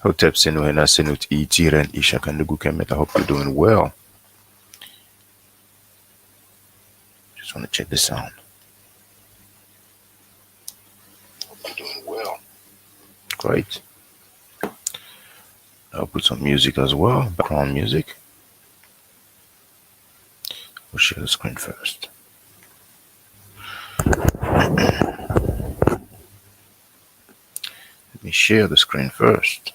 Hotep Senu Hena Senut Tiren Isha Kandugu Kemet. I hope you're doing well. Just want to check the sound. Hope you're doing well. Great. I'll put some music as well, background music. We'll share the screen first. Let me share the screen first.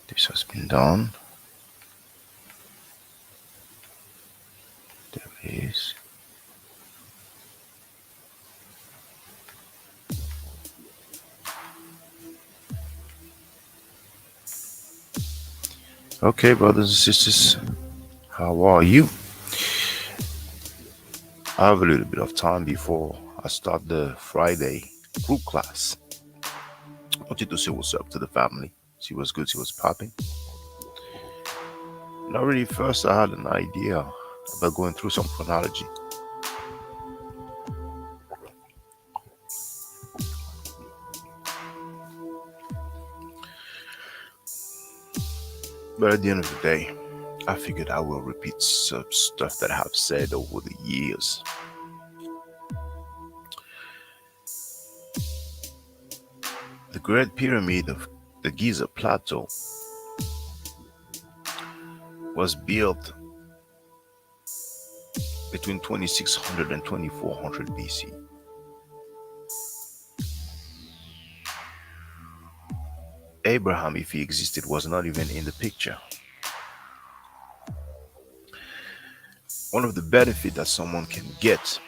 This has been done. There it is. Okay, brothers and sisters, how are you? I have a little bit of time before I start the Friday group class. I wanted to say what's up to the family, see what's good, see what's popping. Not really, first I had an idea about going through some chronology. But at the end of the day, I figured I will repeat some stuff that I have said over the years. The Great Pyramid of the Giza Plateau was built between 2600 and 2400 BC. Abraham, if he existed, was not even in the picture. One of the benefits that someone can get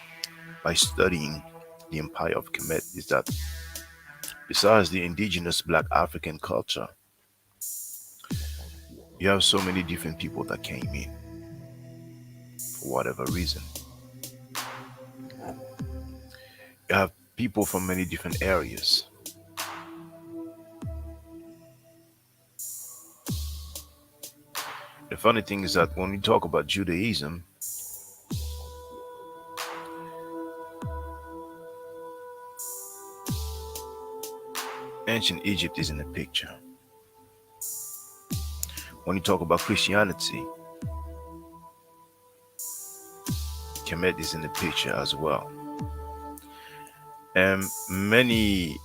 by studying the Empire of Kemet is that besides the indigenous Black African culture, you have so many different people that came in for whatever reason. You have people from many different areas. The funny thing is that when we talk about Judaism, ancient Egypt is in the picture. When you talk about Christianity, Kemet is in the picture as well. And many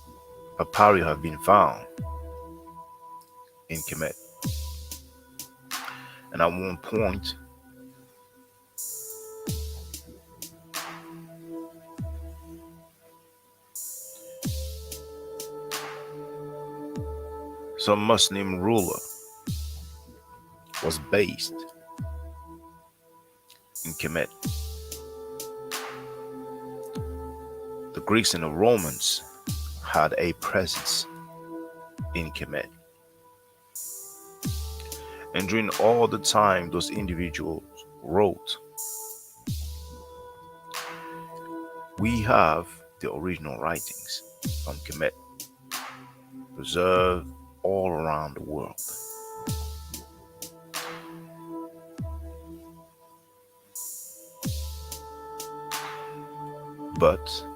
papyri have been found in Kemet. And at one point, some Muslim ruler was based in Kemet. The Greeks and the Romans had a presence in Kemet. And during all the time those individuals wrote, we have the original writings from Kemet preserved all around the world. But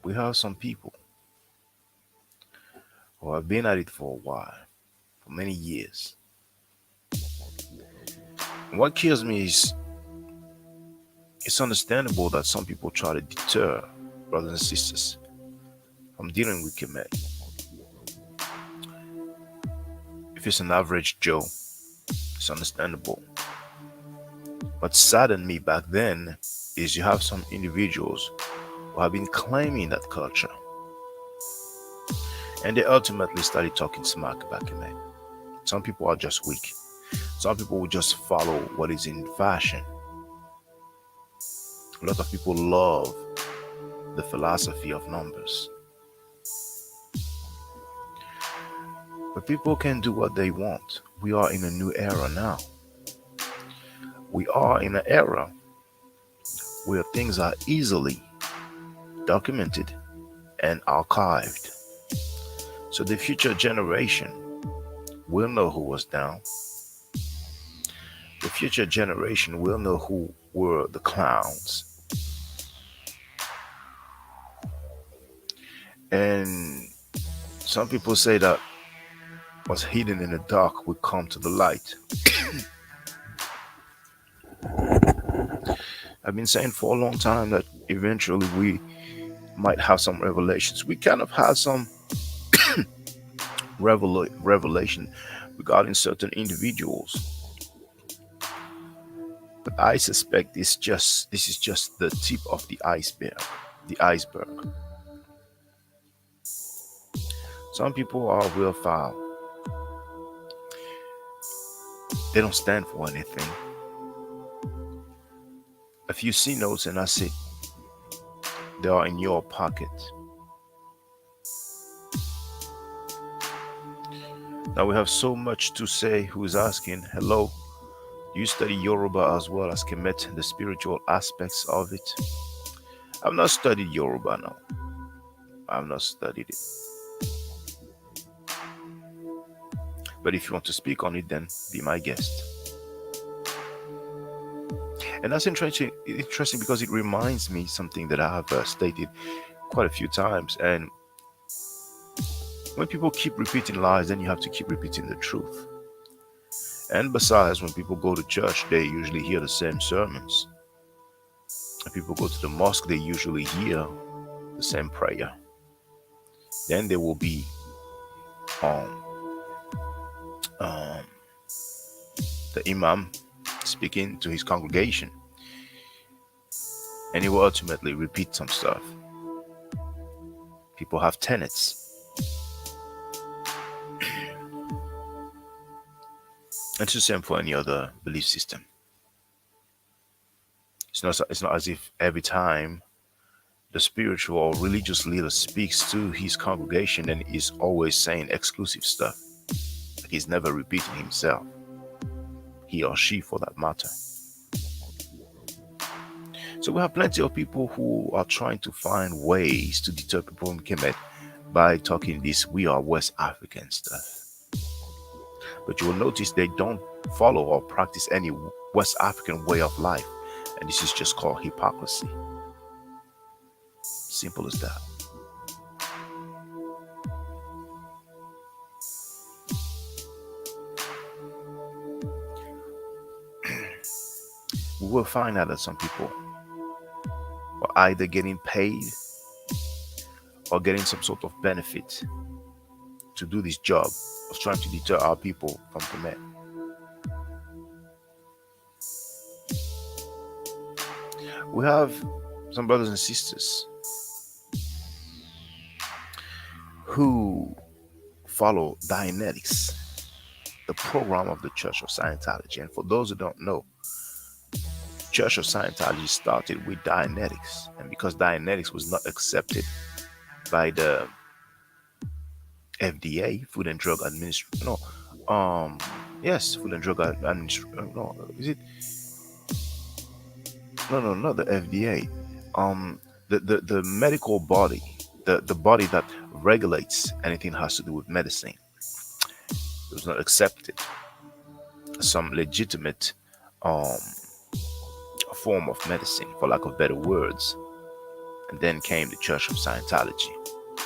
we have some people who have been at it for a while, for many years. And what kills me is it's understandable that some people try to deter brothers and sisters from dealing with Kemet. If it's an average Joe, it's understandable. What saddened me back then is you have some individuals who have been claiming that culture, and they ultimately started talking smack about Kemet. Some people are just weak. Some people will just follow what is in fashion. A lot of people love the philosophy of numbers. But people can do what they want. We are in a new era now. We are in an era where things are easily documented and archived. So the future generation will know who was down. The future generation will know who were the clowns. And some people say that what's hidden in the dark will come to the light. I've been saying for a long time that eventually we might have some revelations. We kind of had some revelation regarding certain individuals, but I suspect this is just the tip of the iceberg. The iceberg. Some people are real foul. They don't stand for anything. A few C notes and that's it. They are in your pocket. Now we have so much to say. Who is asking, hello, do you study Yoruba as well as Kemet, the spiritual aspects of it? I've not studied Yoruba now. I've not studied it. But if you want to speak on it, then be my guest. And that's interesting because it reminds me something that I have stated quite a few times. And when people keep repeating lies, then you have to keep repeating the truth. And besides, when people go to church, they usually hear the same sermons. When people go to the mosque, they usually hear the same prayer. Then there will be um, the imam speaking to his congregation, and he will ultimately repeat some stuff. People have tenets. It's the same for any other belief system. It's not as if every time the spiritual or religious leader speaks to his congregation and is always saying exclusive stuff. Like he's never repeating himself. He or she for that matter. So we have plenty of people who are trying to find ways to deter people from Kemet by talking this we are West African stuff. But you will notice they don't follow or practice any West African way of life. And this is just called hypocrisy. Simple as that. We will find out that some people are either getting paid or getting some sort of benefit to do this job of trying to deter our people from Kemet. We have some brothers and sisters who follow Dianetics, the program of the Church of Scientology. And for those who don't know, Church of Scientology started with Dianetics, and because Dianetics was not accepted by the FDA, Food and Drug Administration. No, yes, Food and Drug Administration. No, is it? No, not the FDA. The medical body, the body that regulates anything that has to do with medicine, it was not accepted. Some legitimate form of medicine, for lack of better words. And then came the Church of Scientology.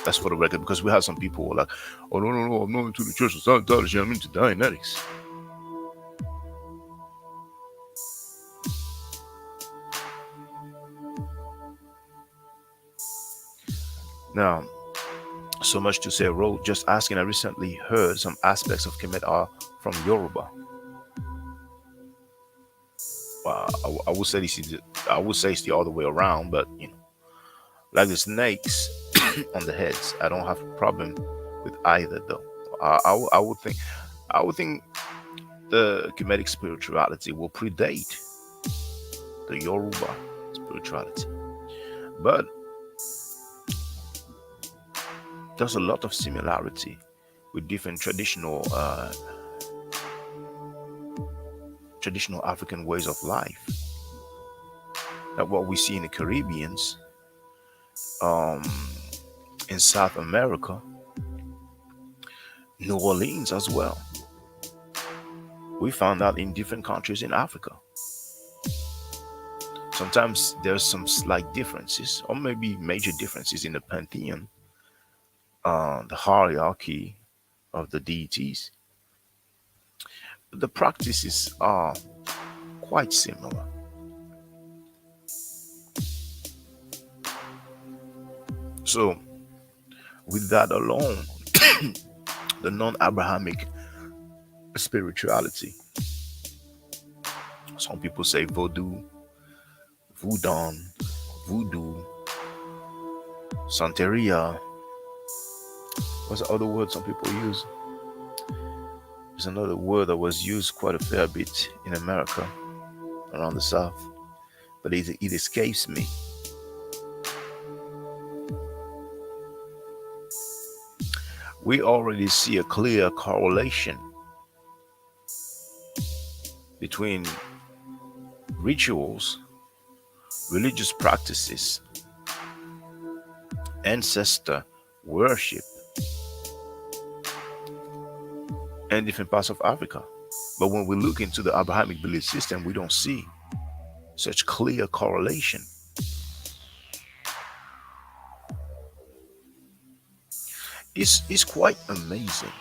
That's for the record, because we have some people who are like, oh, no, no, no, I'm not into the Church of Scientology, I'm into Dianetics. Now, so much to say, wrote, just asking, I recently heard some aspects of Kemet are from Yoruba. I would say I would say it's the other way around, but like the snakes on the heads, I don't have a problem with either though. I would think the Kemetic spirituality will predate the Yoruba spirituality, but there's a lot of similarity with different traditional African ways of life. Like what we see in the Caribbeans, um, in South America, New Orleans as well. We found out in different countries in Africa. Sometimes there's some slight differences, or maybe major differences in the pantheon, the hierarchy of the deities. The practices are quite similar. So, with that alone, the non Abrahamic spirituality, some people say voodoo, voodoo, voodoo, Santeria. What's the other word some people use? There's another word that was used quite a fair bit in America, around the South, but it escapes me. We already see a clear correlation between rituals, religious practices, ancestor worship, and different parts of Africa. But when we look into the Abrahamic belief system, we don't see such clear correlation. It's quite amazing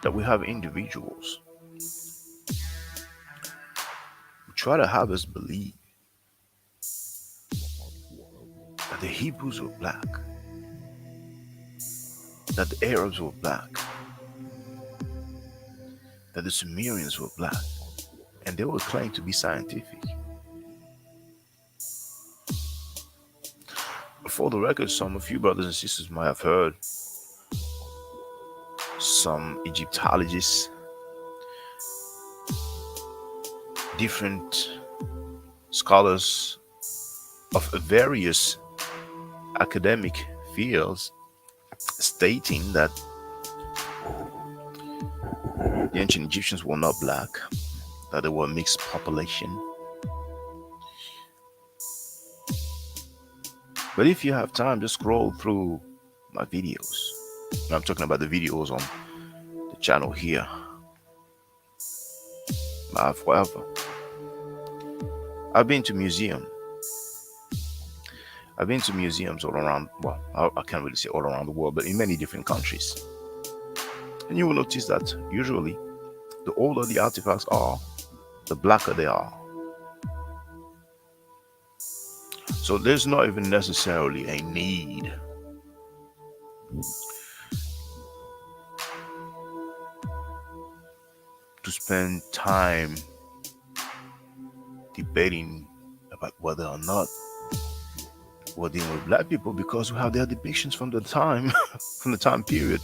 that we have individuals who try to have us believe that the Hebrews were black, that the Arabs were black, that the Sumerians were black, and they will claim to be scientific. For the record, some of you brothers and sisters might have heard some Egyptologists, different scholars of various academic fields stating that the ancient Egyptians were not black, that they were a mixed population. But if you have time, just scroll through my videos. I'm talking about the videos on the channel here. Forever. I've been to museums all around, well, I can't really say all around the world, but in many different countries. And you will notice that usually the older the artifacts are, the blacker they are. So there's not even necessarily a need to spend time debating about whether or not we're dealing with black people, because we have their depictions from the time from the time period.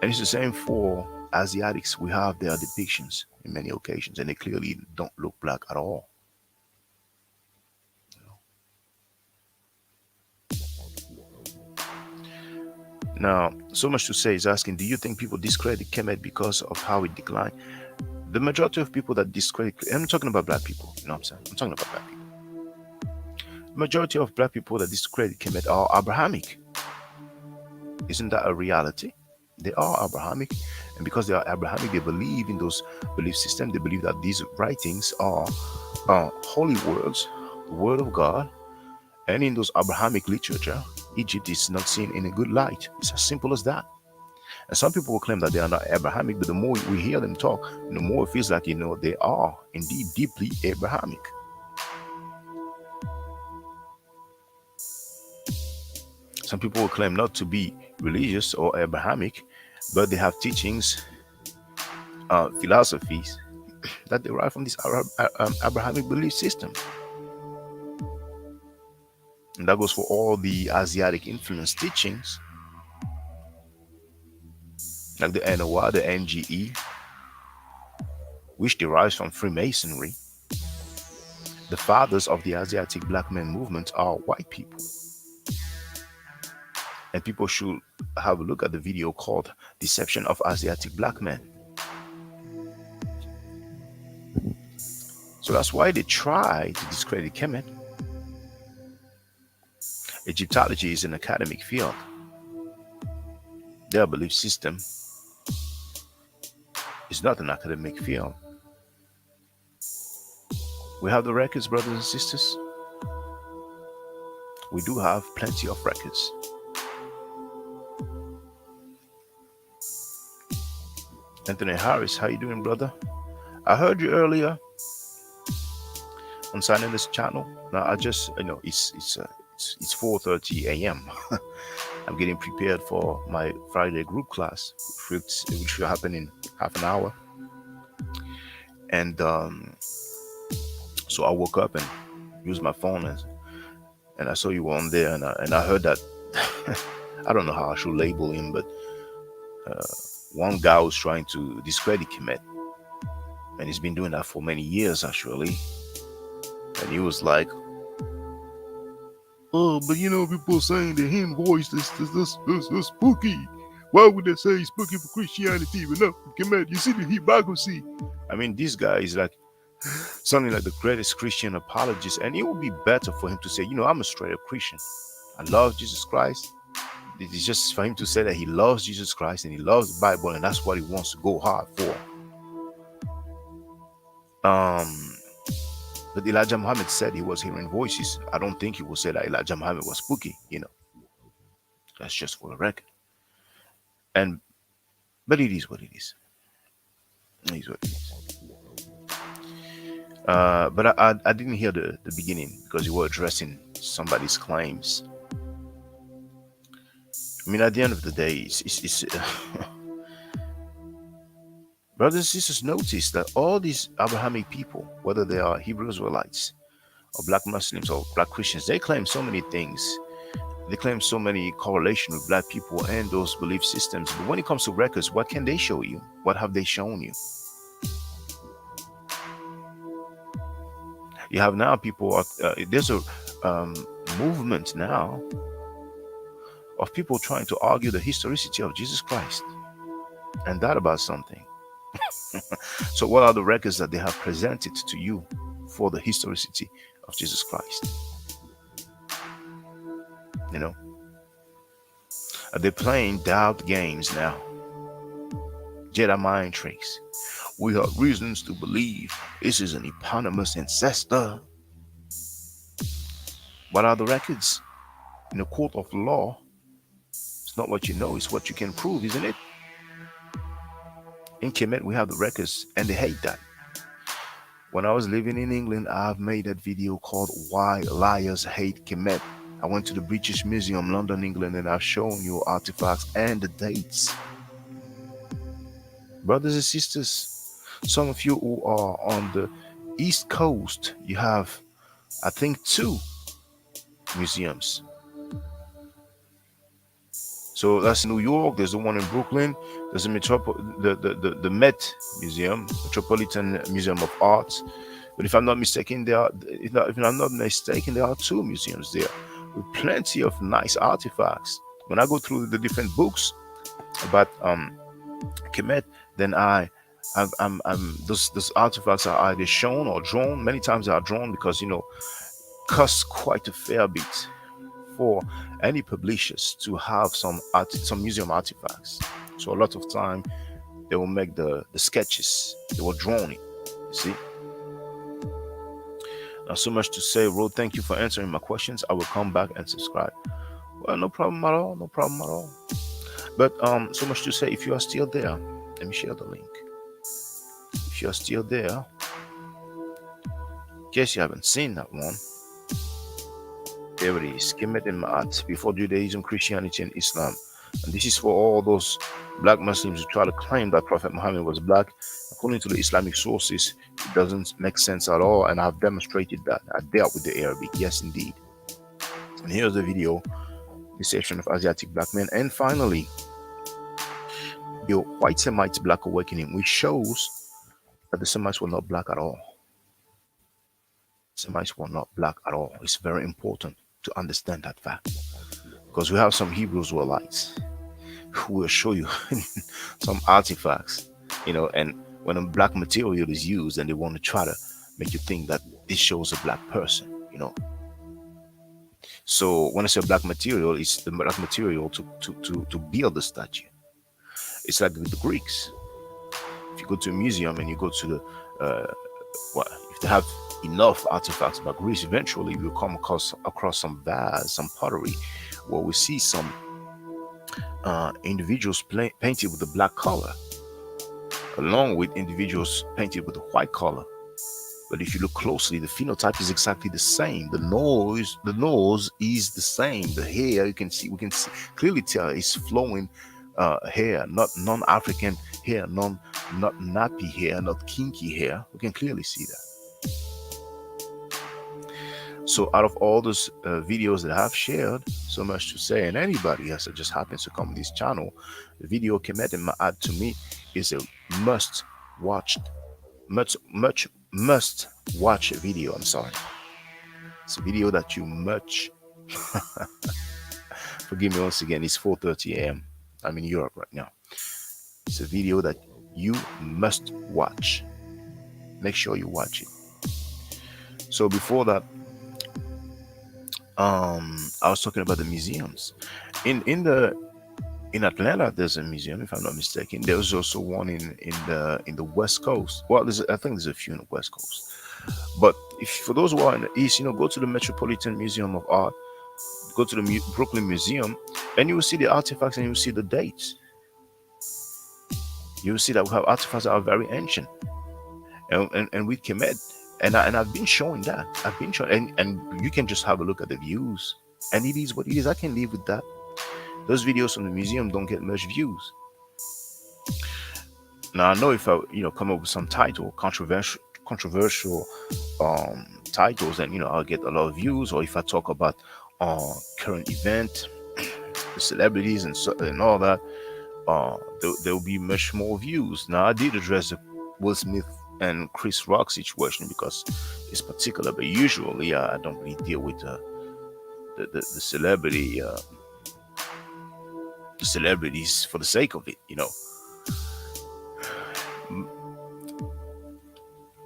And it's the same for Asiatics. We have their depictions in many occasions, and they clearly don't look black at all. Now, so much to say is asking, do you think people discredit Kemet because of how it declined? The majority of people that discredit, I'm talking about black people, you know what I'm saying? I'm talking about black people. The majority of black people that discredit Kemet are Abrahamic. Isn't that a reality? They are Abrahamic, and because they are Abrahamic, they believe in those belief systems. They believe that these writings are holy words, the word of God, and in those Abrahamic literature, Egypt is not seen in a good light. It's as simple as that. And some people will claim that they are not Abrahamic, but the more we hear them talk, the more it feels like, they are indeed deeply Abrahamic. Some people will claim not to be religious or Abrahamic, but they have teachings, philosophies that derive from this Abrahamic belief system. And that goes for all the Asiatic influence teachings, like the NOA, the NGE, which derives from Freemasonry. The fathers of the Asiatic black men movement are white people. And people should have a look at the video called Deception of Asiatic Black Men. So that's why they try to discredit Kemet. Egyptology is an academic field. Their belief system is not an academic field. We have the records, brothers and sisters. We do have plenty of records. Anthony Harris, how you doing, brother? I heard you earlier on signing this channel. Now I just, it's 4:30 a.m. I'm getting prepared for my Friday group class, which will happen in half an hour. And so I woke up and used my phone, and I saw you on there, and I heard that. I don't know how I should label him, but one guy was trying to discredit Kemet, and he's been doing that for many years actually. And he was like, "Oh, but people saying the him voice is spooky. Why would they say spooky for Christianity? But no, Kemet, you see the hypocrisy." I mean, this guy is like something like the greatest Christian apologist, and it would be better for him to say, I'm a straight up Christian. I love Jesus Christ. It's just for him to say that he loves Jesus Christ and he loves the Bible, and that's what he wants to go hard for. But Elijah Muhammad said he was hearing voices. I don't think he would say that Elijah Muhammad was spooky, That's just for the record. But it is what it is. It is what it is. But I didn't hear the beginning because you were addressing somebody's claims. I mean, at the end of the day, it's brothers and sisters, notice that all these Abrahamic people, whether they are Hebrew Israelites or black Muslims or black Christians, they claim so many things. They claim so many correlation with black people and those belief systems. But when it comes to records, what can they show you? What have they shown you? You have now people, there's a movement now of people trying to argue the historicity of Jesus Christ. And that about something. So what are the records that they have presented to you for the historicity of Jesus Christ? Are they playing doubt games now? Jedi mind tricks. We have reasons to believe this is an eponymous ancestor. What are the records? In a court of law, it's not what you know, it's what you can prove, isn't it? In Kemet, we have the records, and they hate that. When I was living in England, I've made that video called Why Liars Hate Kemet. I went to the British Museum, London, England, and I've shown you artifacts and the dates. Brothers and sisters, some of you who are on the East Coast, you have, I think, 2 museums. So that's New York. There's the one in Brooklyn. There's the Met Museum, Metropolitan Museum of Arts. But if I'm not mistaken, there are 2 museums there with plenty of nice artifacts. When I go through the different books about Kemet, then those artifacts are either shown or drawn. Many times they are drawn because costs quite a fair bit for any publishers to have some museum artifacts. So a lot of time they will make the sketches, they will draw it, you see. Not so much to say, Rod. Thank you for answering my questions. I will come back and subscribe. Well, no problem at all. No problem at all. But so much to say. If you are still there, let me share the link. If you are still there, in case you haven't seen that one, there it is. Kemet and Ma'at before Judaism, Christianity, and Islam. And this is for all those black Muslims who try to claim that Prophet Muhammad was black. According to the Islamic sources, it doesn't make sense at all. And I've demonstrated that. I dealt with the Arabic. Yes, indeed. And here's the video, Deception of Asiatic Black Men. And finally, the White Semites Black Awakening, which shows that the Semites were not black at all. Semites were not black at all. It's very important to understand that fact, because we have some Hebrews who are lights who will show you some artifacts, and when a black material is used and they want to try to make you think that this shows a black person. So when I say black material, it's the black material to build the statue. It's like with the Greeks. If you go to a museum and you go to if they have enough artifacts about Greece, eventually you'll come across some vase, some pottery, where we see some individuals painted with the black color, along with individuals painted with the white color. But if you look closely, the phenotype is exactly the same. The nose is the same. The hair, we can clearly tell it's flowing hair, not non-African hair, not nappy hair, not kinky hair. We can clearly see that. So out of all those videos that I've shared, so much to say, and anybody else that just happens to come on this channel, the video Kemet and Ma'at to me is a must watch video. I'm sorry. It's a video that you forgive me once again, it's 4:30 a.m. I'm in Europe right now. It's a video that you must watch. Make sure you watch it. So before that, I was talking about the museums. In Atlanta, there's a museum, if I'm not mistaken. There's also one in the West Coast. Well, I think there's a few in the West Coast. But for those who are in the East, go to the Metropolitan Museum of Art, go to the Brooklyn Museum, and you will see the artifacts and you will see the dates. You will see that we have artifacts that are very ancient, and with Kemet, and I've been showing that. And you can just have a look at the views, and it is what it is. I can live with that. Those videos from the museum don't get much views. Now I know if I come up with some controversial titles, and I'll get a lot of views. Or if I talk about current event, the celebrities and all that, there will be much more views. Now I did address the Will Smith and Chris Rock situation because it's particular, but usually I don't really deal with the celebrity. The celebrities for the sake of it,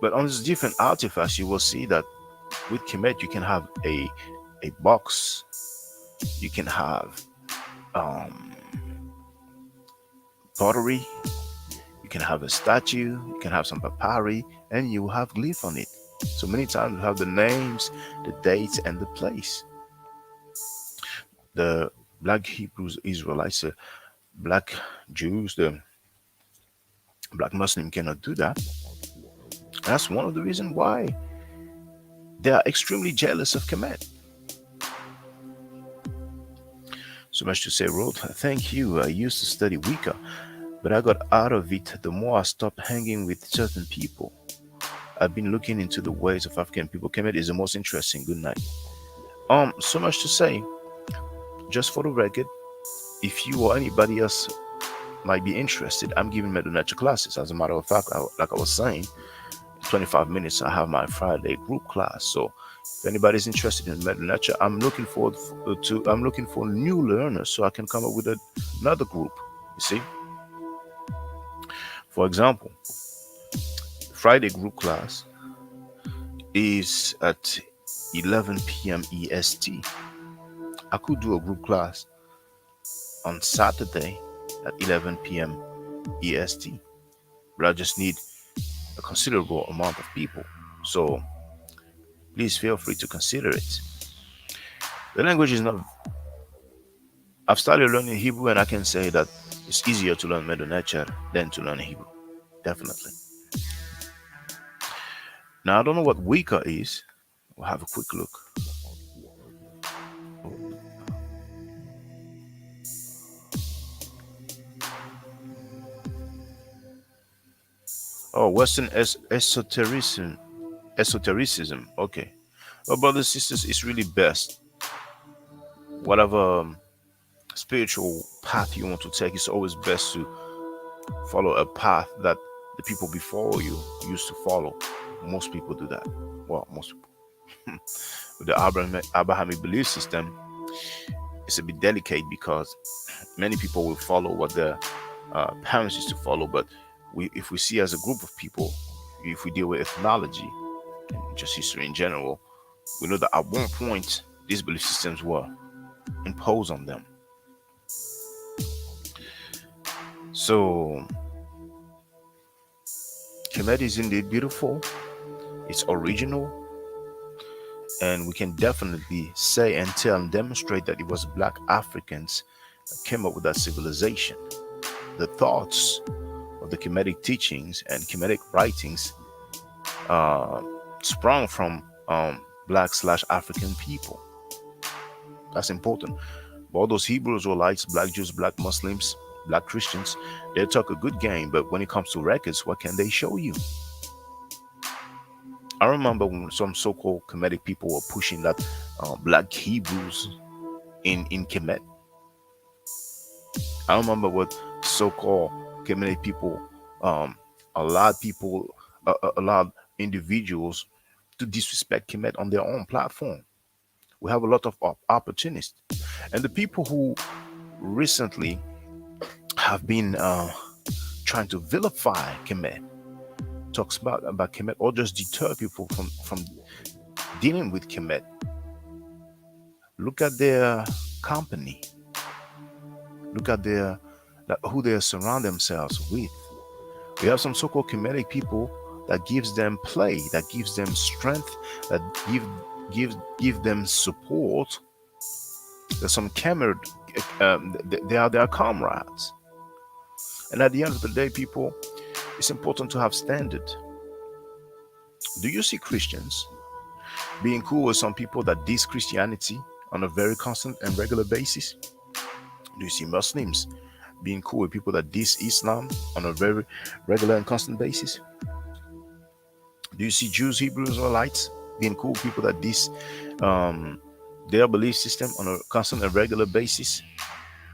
But on these different artifacts, you will see that with Kemet, you can have a box, you can have pottery, you can have a statue, you can have some papyri, and you will have glyph on it. So many times you have the names, the dates, and the place. The Black Hebrews, Israelites, Black Jews, the Black Muslim cannot do that. That's one of the reasons why they are extremely jealous of Kemet. So much to say, Rod. Thank you. I used to study Wicca, but I got out of it the more I stopped hanging with certain people. I've been looking into the ways of African people. Kemet is the most interesting. Good night. So much to say. Just for the record, if you or anybody else might be interested, I'm giving Medu Nature classes. As a matter of fact, like I was saying, 25 minutes, I have my Friday group class. So if anybody's interested in Medu Nature, I'm looking for new learners so I can come up with another group. You see? For example, Friday group class is at 11 p.m. EST. I could do a group class on Saturday at 11 p.m. EST, but I just need a considerable amount of people. So please feel free to consider it. The language is not. I've started learning Hebrew, and I can say that it's easier to learn Medu Neter than to learn Hebrew. Definitely. Now, I don't know what Wicca is. We'll have a quick look. Oh, Western esotericism. Esotericism. Okay. Well, brothers and sisters, it's really best. Whatever spiritual path you want to take, it's always best to follow a path that the people before you used to follow. Most people do that. Well, most people. With the Abrahamic belief system, it's a bit delicate because many people will follow what their parents used to follow. But if we see as a group of people, if we deal with ethnology and just history in general, we know that at one point these belief systems were imposed on them. So Kemet is indeed beautiful. It's original, and we can definitely say and tell and demonstrate that it was Black Africans that came up with that civilization. The thoughts of the Kemetic teachings and Kemetic writings uh, sprung from Black/African people. That's important. But all those Hebrews or Israelites, Black Jews, Black Muslims, Black Christians, they talk a good game, but when it comes to records, what can they show you? I remember when some so-called Kemetic people were pushing that Black Hebrews in Kemet. I remember what so-called Kemetic people allowed people, allowed individuals to disrespect Kemet on their own platform. We have a lot of opportunists, and the people who recently have been trying to vilify Kemet, talks about Kemet, or just deter people from dealing with Kemet. Look at their company. Look at their who they surround themselves with. We have some so-called Kemetic people that gives them play, that gives them strength, that give them support. There's some Kemet, they are their comrades. And at the end of the day, people, it's important to have standard. Do you see Christians being cool with some people that diss Christianity on a very constant and regular basis? Do you see Muslims being cool with people that diss Islam on a very regular and constant basis? Do you see Jews, Hebrews, or Israelites being cool with people that diss their belief system on a constant and regular basis?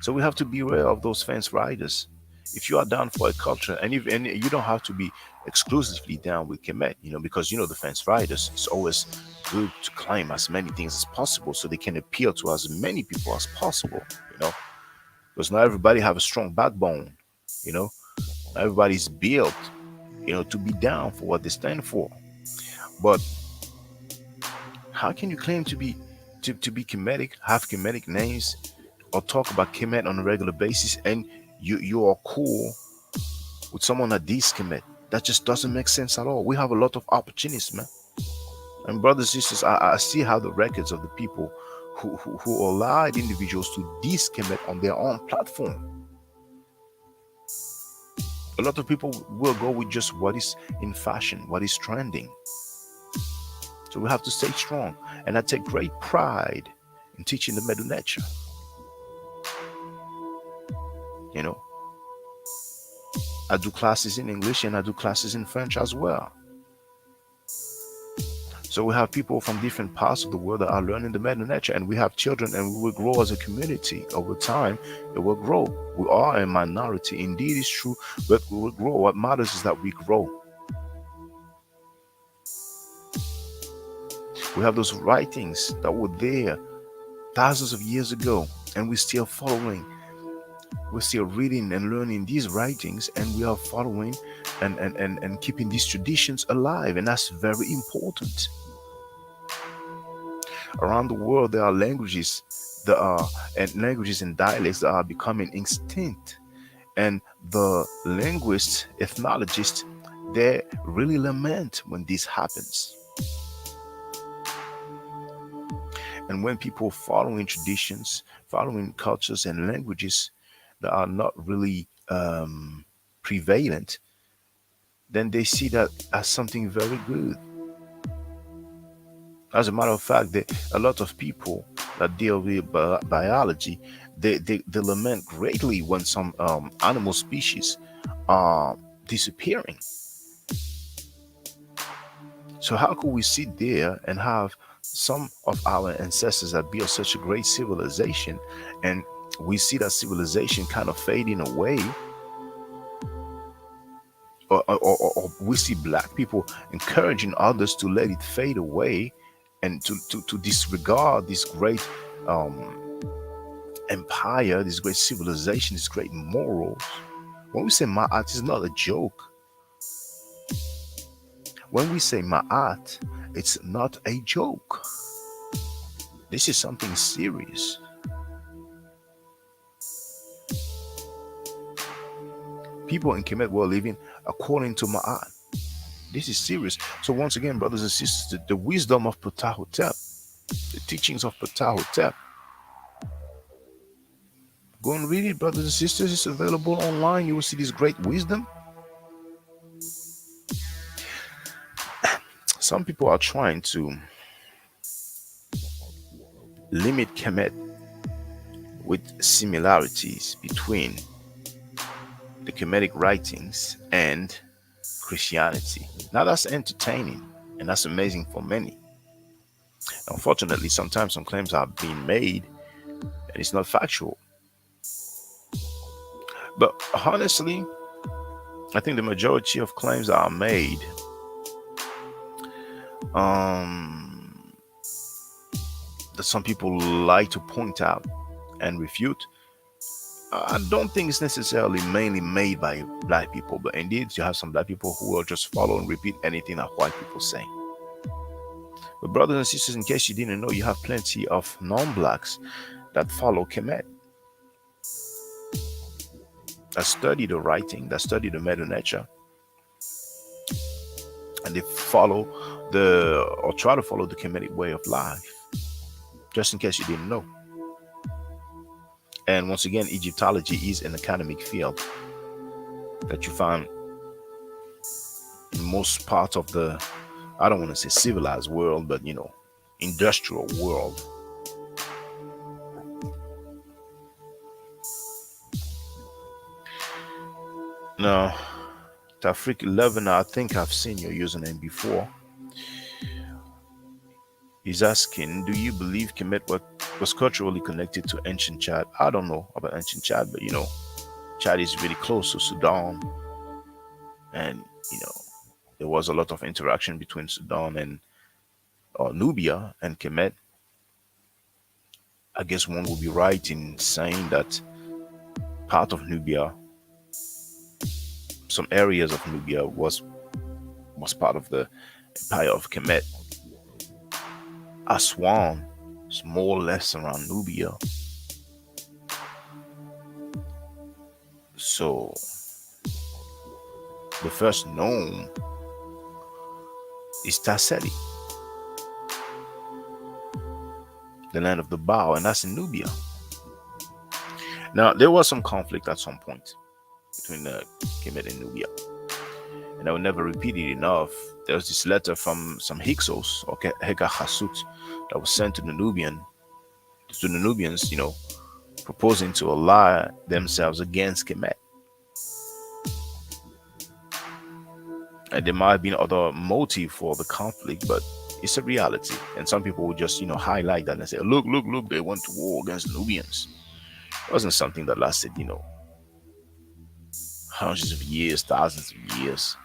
So we have to be aware of those fence riders. If you are down for a culture, and you don't have to be exclusively down with Kemet, because the fence riders, it's always good to claim as many things as possible so they can appeal to as many people as possible, because not everybody have a strong backbone, not everybody's built, to be down for what they stand for. But how can you claim to be Kemetic, have Kemetic names, or talk about Kemet on a regular basis, and you are cool with someone that diss Kemet? That just doesn't make sense at all. We have a lot of opportunists, man. And brothers and sisters, I see how the records of the people who allowed individuals to diss Kemet on their own platform. A lot of people will go with just what is in fashion, what is trending. So we have to stay strong. And I take great pride in teaching the Medu Neter. I do classes in English and I do classes in French as well. So we have people from different parts of the world that are learning the Medu Neter, and we have children, and we will grow as a community. Over time, it will grow. We are a minority. Indeed, it's true, but we will grow. What matters is that we grow. We have those writings that were there thousands of years ago, and we're still following. We're still reading and learning these writings, and we are following and keeping these traditions alive, and that's very important. Around the world, there are languages and dialects that are becoming extinct, and the linguists, ethnologists, they really lament when this happens. And when people following traditions, following cultures and languages that are not really prevalent, then they see that as something very good. As a matter of fact, a lot of people that deal with biology, they lament greatly when some animal species are disappearing. So how could we sit there and have some of our ancestors that built such a great civilization, and we see that civilization kind of fading away, or we see black people encouraging others to let it fade away and to disregard this great um, empire, this great civilization, this great morals. When we say Ma'at, it's not a joke. When we say Ma'at, it's not a joke. This is something serious. People in Kemet were living according to Ma'at. This is serious. So once again, brothers and sisters, the wisdom of Ptahhotep, the teachings of Ptahhotep, go and read it, brothers and sisters. It's available online. You will see this great wisdom. Some people are trying to limit Kemet with similarities between the Kemetic writings and Christianity. Now that's entertaining and that's amazing for many. Unfortunately, sometimes some claims are being made and it's not factual. But honestly, I think the majority of claims that are made that some people like to point out and refute, I don't think it's necessarily mainly made by black people, but indeed you have some black people who will just follow and repeat anything that white people say. But brothers and sisters, in case you didn't know, you have plenty of non-blacks that follow Kemet, that study the writing, that study the Medu Neter, and they follow or try to follow the Kemetic way of life. Just in case you didn't know. And once again, Egyptology is an academic field that you find in most parts of the, I don't want to say civilized world, but industrial world. Now, Tafrik 11, I think I've seen your username before. He's asking, do you believe Kemet was culturally connected to ancient Chad? I don't know about ancient Chad, but Chad is really close to Sudan, and there was a lot of interaction between Sudan and Nubia and Kemet. I guess one would be right in saying that part of Nubia, some areas of Nubia was part of the empire of Kemet. Aswan is more or less around Nubia. So the first known is Tasseli, the land of the bow, and that's in Nubia. Now, there was some conflict at some point between Kemet and Nubia, and I will never repeat it enough. There was this letter from some Hyksos or Heka Hassut that was sent to the Nubians, proposing to ally themselves against Kemet. And there might have been other motive for the conflict, but it's a reality. And some people would just, highlight that and say, look, they went to war against the Nubians. It wasn't something that lasted, hundreds of years, thousands of years.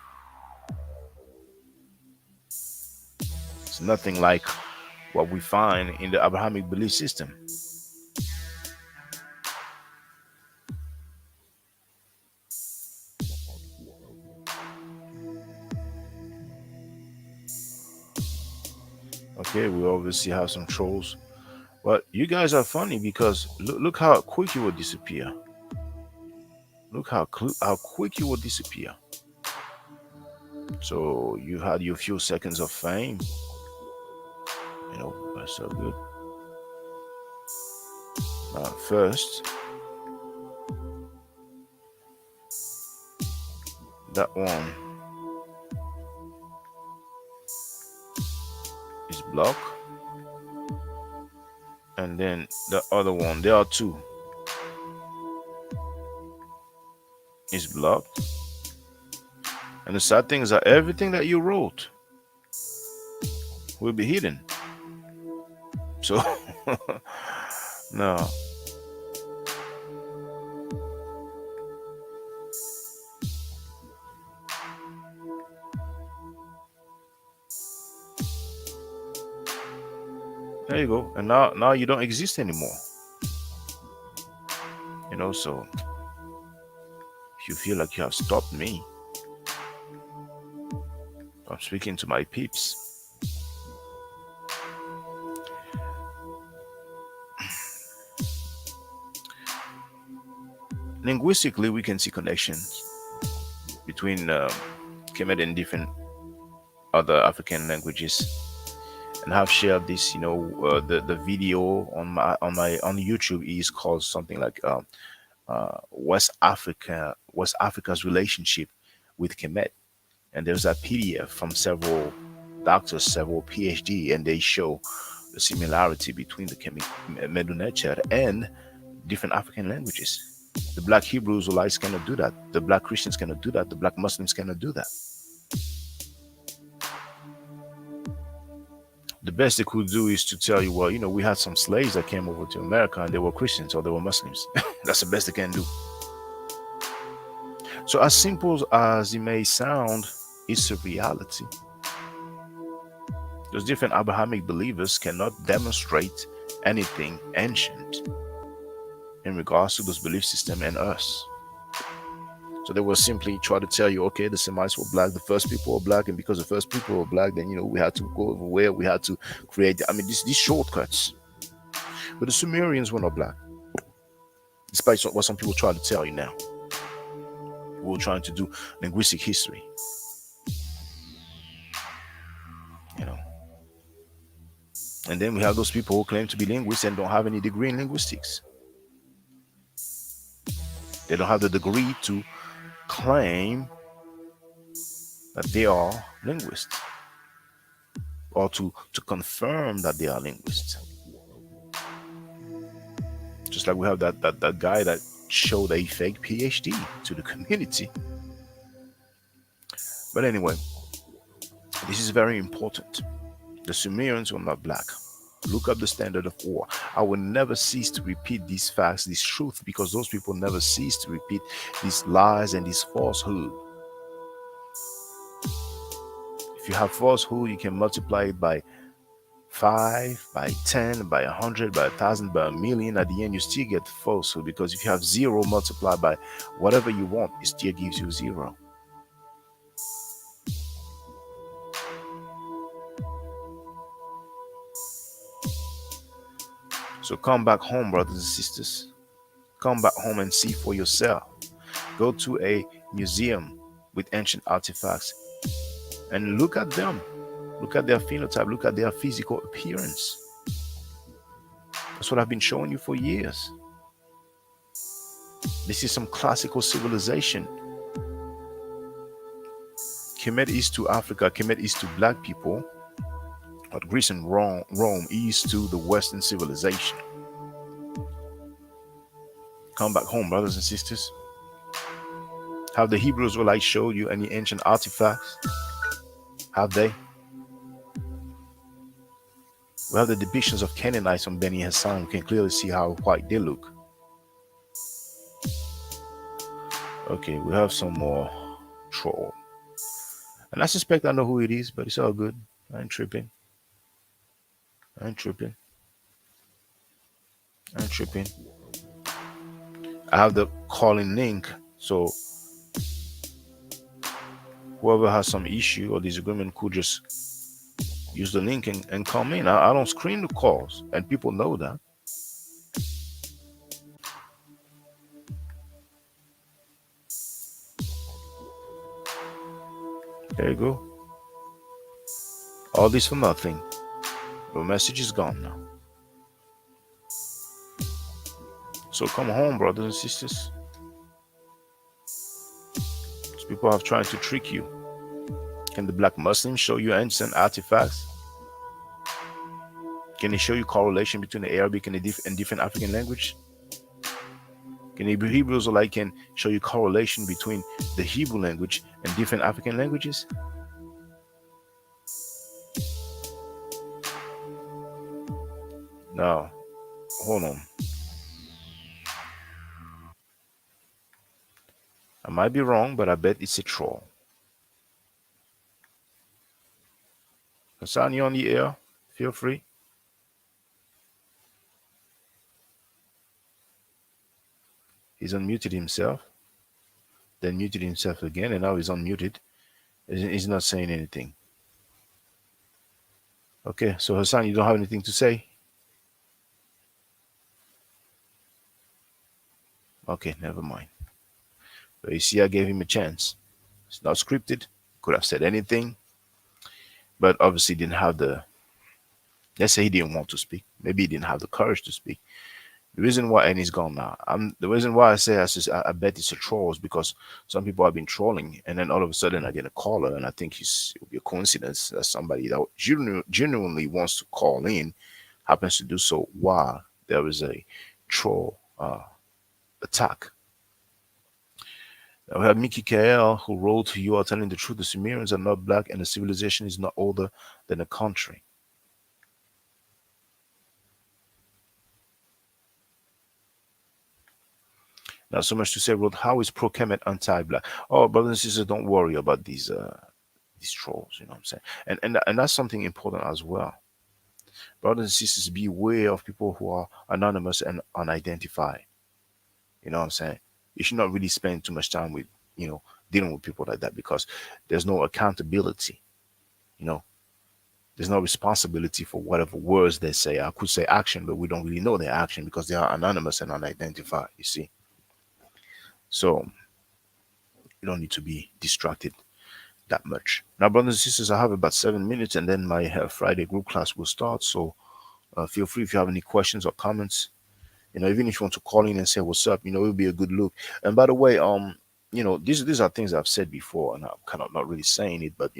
It's nothing like what we find in the Abrahamic belief system. Okay, we obviously have some trolls, but you guys are funny because look how quick you will disappear. Look how quick you will disappear. So you had your few seconds of fame. That's so good. First, that one is blocked, and then the other one, there are two, is blocked. And the sad thing is that everything that you wrote will be hidden. So, no. There you go. And now you don't exist anymore. So if you feel like you have stopped me, I'm speaking to my peeps. Linguistically, we can see connections between Kemet and different other African languages, and have shared this. The video on YouTube is called something like West Africa's relationship with Kemet, and there's a PDF from several doctors, several PhD, and they show the similarity between the Medu Neter and different African languages. The Black Hebrew Israelites cannot do that. The Black Christians cannot do that. The Black Muslims cannot do that. The best they could do is to tell you, well, we had some slaves that came over to America and they were Christians or they were Muslims. That's the best they can do. So as simple as it may sound, it's a reality. Those different Abrahamic believers cannot demonstrate anything ancient in regards to those belief system and us. So they will simply try to tell you, okay, the Semites were black, the first people were black, and because the first people were black, then we had to go over where we had to create. These shortcuts. But the Sumerians were not black, despite what some people try to tell you now. We were trying to do linguistic history. And then we have those people who claim to be linguists and don't have any degree in linguistics. They don't have the degree to claim that they are linguists or to confirm that they are linguists. Just like we have that guy that showed a fake PhD to the community. But anyway, this is very important. The Sumerians were not black. Look up the standard of war. I will never cease to repeat these facts, this truth, because those people never cease to repeat these lies and this falsehood. If you have falsehood, you can multiply it by 5, by 10, by 100, by 1,000, by 1,000,000. At the end, you still get falsehood, because if you have 0 multiplied by whatever you want, it still gives you 0. So come back home, brothers and sisters. Come back home and see for yourself. Go to a museum with ancient artifacts and look at them. Look at their phenotype. Look at their physical appearance. That's what I've been showing you for years. This is some classical civilization. Kemet is to Africa. Kemet is to black people. But Greece and Rome is to the Western civilization. Come back home, brothers and sisters. Have the Hebrew Israelites showed you any ancient artifacts? Have they? We have the depictions of Canaanites on Beni Hassan. We can clearly see how white they look. Okay, we have some more troll. And I suspect I know who it is, but it's all good. I ain't tripping. I have the calling link, so whoever has some issue or disagreement could just use the link and come in. I don't screen the calls, and people know that. There you go. All this for nothing. Your message is gone now. So come home, brothers and sisters. These people have tried to trick you. Can the black Muslim show you ancient artifacts? Can he show you correlation between the Arabic and and different African language? Can the Hebrew Israelite can show you correlation between the Hebrew language and different African languages? Now, hold on. I might be wrong, but I bet it's a troll. Hassan, you on the air? Feel free. He's unmuted himself, then muted himself again, and now he's unmuted. He's not saying anything. Okay, so Hassan, you don't have anything to say? Okay, never mind. But you see, I gave him a chance. It's not scripted. Could have said anything, but obviously didn't have the. Let's say he didn't want to speak. Maybe he didn't have the courage to speak. The reason why, and he's gone now. The reason why I say I bet it's a troll is because some people have been trolling, and then all of a sudden I get a caller, and I think it'll be a coincidence that somebody that genuinely wants to call in happens to do so while there is a troll attack. Now we have Mickey KL who wrote, "You are telling the truth. The Sumerians are not black, and the civilization is not older than a country." Now, so much to say, wrote, "How is pro-Kemet anti-black?" Oh, brothers and sisters, don't worry about these trolls. You know what I'm saying? And that's something important as well. Brothers and sisters, beware of people who are anonymous and unidentified. You know what I'm saying? You should not really spend too much time with dealing with people like that because there's no accountability. You know, there's no responsibility for whatever words they say. I could say action, but we don't really know their action because they are anonymous and unidentified. You see. So you don't need to be distracted that much. Now, brothers and sisters, I have about 7 minutes and then my Friday group class will start. So feel free if you have any questions or comments. Even if you want to call in and say what's up, it'll be a good look. And by the way, these are things I've said before, and I'm kind of not really saying it, but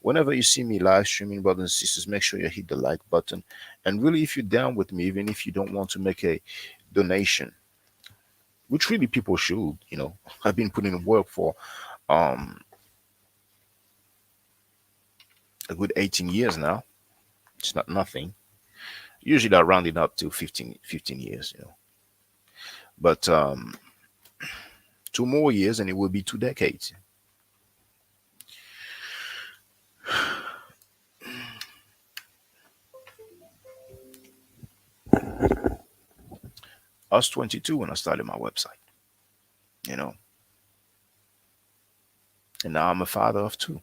whenever you see me live streaming, brothers and sisters, make sure you hit the like button. And really, if you're down with me, even if you don't want to make a donation, which really people should, I've been putting in work for a good 18 years now. It's not nothing. Usually I round it up to 15 years, But 2 more years and it will be 2 decades. I was 22 when I started my website, and now I'm a father of two.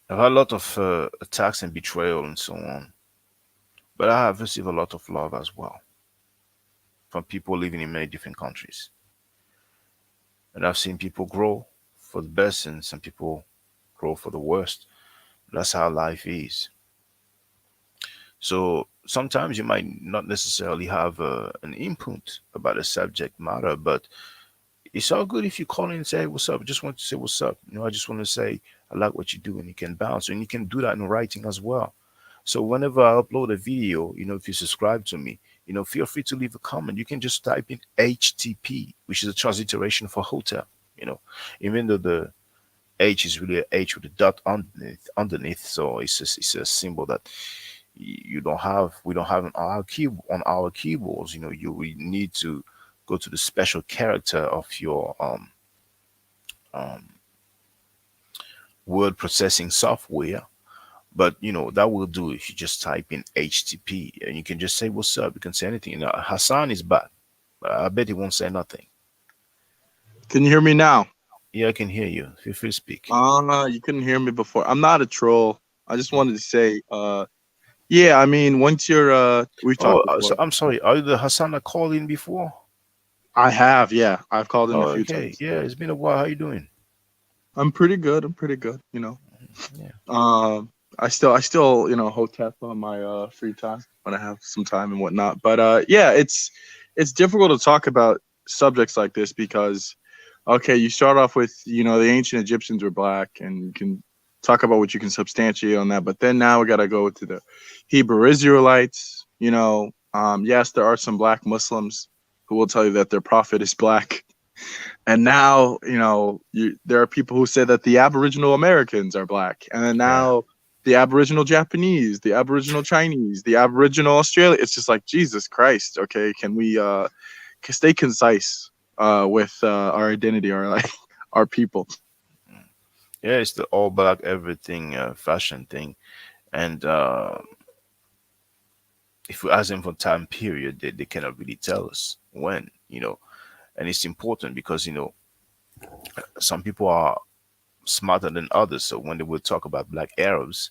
I've had a lot of attacks and betrayal and so on, but I have received a lot of love as well from people living in many different countries. And I've seen people grow for the best and some people grow for the worst. That's how life is. So sometimes you might not necessarily have an input about a subject matter, but it's all good if you call in and say, "Hey, what's up?" I just want to say, "What's up?" I just want to say, "I like what you do," and you can bounce. And you can do that in writing as well. So whenever I upload a video, if you subscribe to me, feel free to leave a comment. You can just type in HTP, which is a transliteration for hotel. Even though the H is really a H with a dot underneath, so it's a symbol that we don't have on our keyboards. We need to go to the special character of your um, word processing software. But that will do if you just type in HTTP and you can just say what's up. You can say anything. Now Hassan is back, but I bet he won't say nothing. Can you hear me now? Yeah, I can hear you. Feel free to speak. You couldn't hear me before. I'm not a troll. I just wanted to say, yeah, I mean, once we've Oh, talked before. so I'm sorry. Are you the Hassan that called in before? I have, yeah. I've called in a Oh, few okay. times. Yeah, it's been a while. How you doing? I'm pretty good. I'm pretty good. Yeah. Uh, I still hotep on my free time when I have some time and whatnot. But yeah, it's difficult to talk about subjects like this because okay, you start off with the ancient Egyptians were black, and you can talk about what you can substantiate on that. But then now we got to go to the Hebrew Israelites. Yes, there are some black Muslims who will tell you that their prophet is black. And now, there are people who say that the Aboriginal Americans are black, and then Yeah. now the Aboriginal Japanese, the Aboriginal Chinese, the Aboriginal Australia. It's just like Jesus Christ. Okay, can we stay concise with our identity, our like our people? Yeah, it's the all black everything fashion thing. And if we ask them for time period, they cannot really tell us when. And it's important because, some people are smarter than others. So when they will talk about black Arabs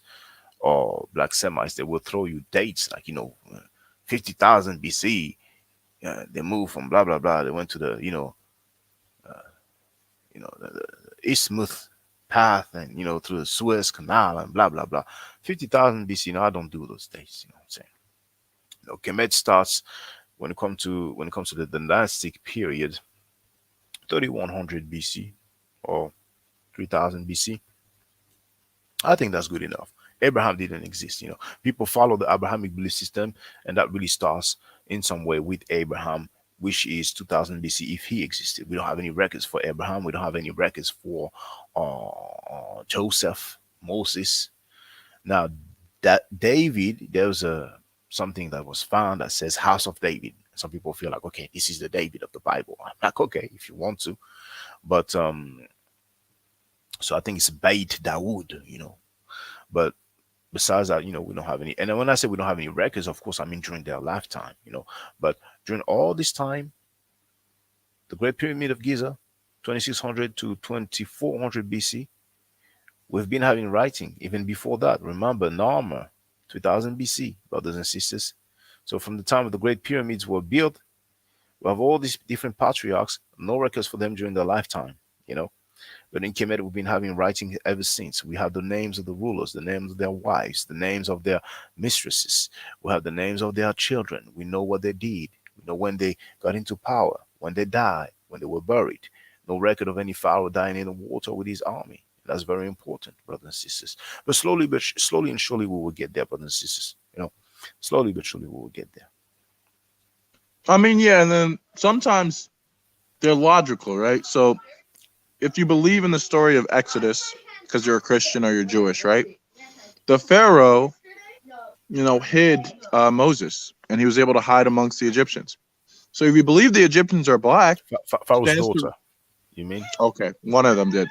or black Semites, they will throw you dates like, 50,000 BC. They moved from blah, blah, blah. They went to the Isthmus path and, through the Suez Canal and blah, blah, blah. 50,000 BC. I don't do those dates. You know what I'm saying? Kemet starts when it comes to the dynastic period, 3100 BC or 3000 BC. I think that's good enough. Abraham didn't exist. People follow the Abrahamic belief system, and that really starts in some way with Abraham, which is 2000 BC if he existed. We don't have any records for Abraham. We don't have any records for Joseph, Moses. Now, that David, there's a something that was found that says House of David. Some people feel like, okay, this is the David of the Bible. I'm like, okay, if you want to, but so I think it's Beit Dawood. But besides that, we don't have any. And then when I say we don't have any records, of course, I mean during their lifetime. But during all this time, the Great Pyramid of Giza, 2600 to 2400 BC, we've been having writing even before that. Remember, Narmer, 3000 BC, brothers and sisters. So from the time of the Great Pyramids were built, we have all these different patriarchs, no records for them during their lifetime. But in Kemet, we've been having writing ever since. We have the names of the rulers, the names of their wives, the names of their mistresses. We have the names of their children. We know what they did. We know when they got into power, when they died, when they were buried. No record of any pharaoh dying in the water with his army. That's very important, brothers and sisters. But slowly and surely we will get there, brothers and sisters. Slowly but surely we will get there. I mean, yeah, and then sometimes they're logical, right? So if you believe in the story of Exodus, because you're a Christian or you're Jewish, right? The Pharaoh, hid Moses, and he was able to hide amongst the Egyptians. So if you believe the Egyptians are black, Pharaoh's stands to- daughter, you mean? okay, one of them did.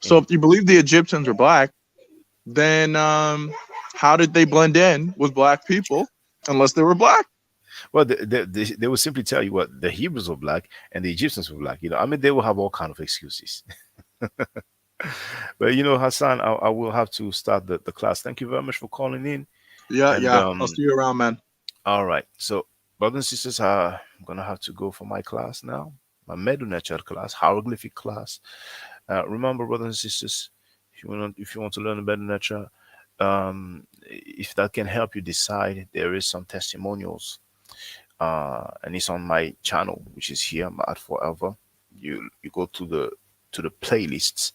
So if you believe the Egyptians are black, then how did they blend in with black people unless they were black? Well, they will simply tell you what the Hebrews were black and the Egyptians were black. I mean, they will have all kind of excuses. But Hassan, I will have to start the class. Thank you very much for calling in. Yeah, And yeah. I'll see you around, man. all right. So, brothers and sisters, I'm gonna have to go for my class now. My Medu class, hieroglyphic class. Remember, brothers and sisters, if you want to learn about nature, if that can help you decide, there is some testimonials, and it's on my channel, which is here, Mad Forever. You go to the playlists,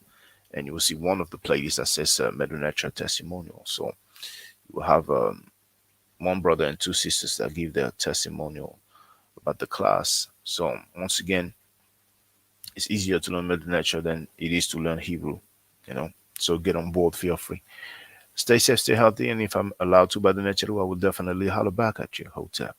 and you will see one of the playlists that says Medu testimonial. So you will have one brother and two sisters that give their testimonial about the class. So once again, it's easier to learn Medu than it is to learn Hebrew. So get on board, feel free. Stay safe, stay healthy, and if I'm allowed to by the nature, I will definitely holler back at you. Hotel.